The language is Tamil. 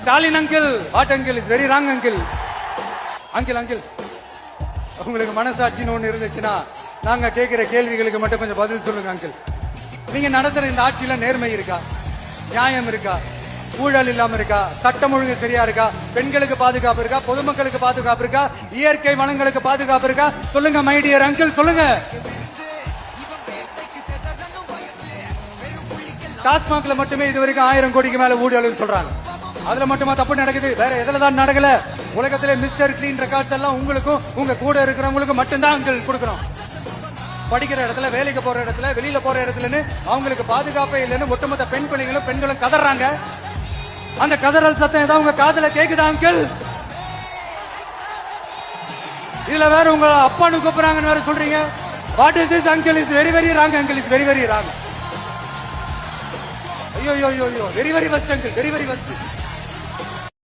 Stalin uncle, what uncle, is very wrong uncle. Uncle uncle உங்களுக்கு மனசாட்சின்னு ஒண்ணு இருந்துச்சுன்னா நாங்க கேட்கிற கேள்விகளுக்கு மட்டும் கொஞ்சம் பதில் சொல்லுங்க அங்கிள். நீங்க நடத்துற இந்த ஆட்சியில நேர்மை இருக்கா, நியாயம் இருக்கா, ஊழல் இல்லாம இருக்கா, சட்டம் ஒழுங்கு சரியா இருக்கா, பெண்களுக்கு பாதுகாப்பு இருக்கா, பொதுமக்களுக்கு பாதுகாப்பு இருக்கா, இயற்கை வளங்களுக்கு பாதுகாப்பு இருக்கா? சொல்லுங்க மை டியர் அங்கிள், சொல்லுங்க. டாஸ்மாக்ல மட்டுமே இது வரைக்கும் 1000 கோடிக்கு மேல ஊழல் சொல்றாங்க. அதுல மட்டுமா தப்பு நடக்குது? வேற எதுல தான் நடக்கல? உலகத்திலே மிஸ்டர் கிளீன் ரெக்கார்ட்ஸ் எல்லாம் உங்களுக்கும் உங்க கூட இருக்கிறவங்களுக்கு மட்டும்தான் அங்கிள் கொடுக்கணும். படிக்கிற இடத்துல, வேலைக்கு போற இடத்துல, வெளியில போற இடத்துலன்னு அவங்களுக்கு பாதுகாப்பே இல்லைன்னு ஒட்டுமொத்த பெண்களும் கதறாங்க. அந்த கதறல் சத்தம் ஏதாவது உங்க காதுல கேக்குதா அங்கிள்? இதுல வேற உங்க அப்பான்னு கூப்பிடுறாங்கன்னு வேற சொல்றீங்க. What is this uncle? Is very very wrong uncle, is very very wrong. ஐயோ very very first uncle, very very first.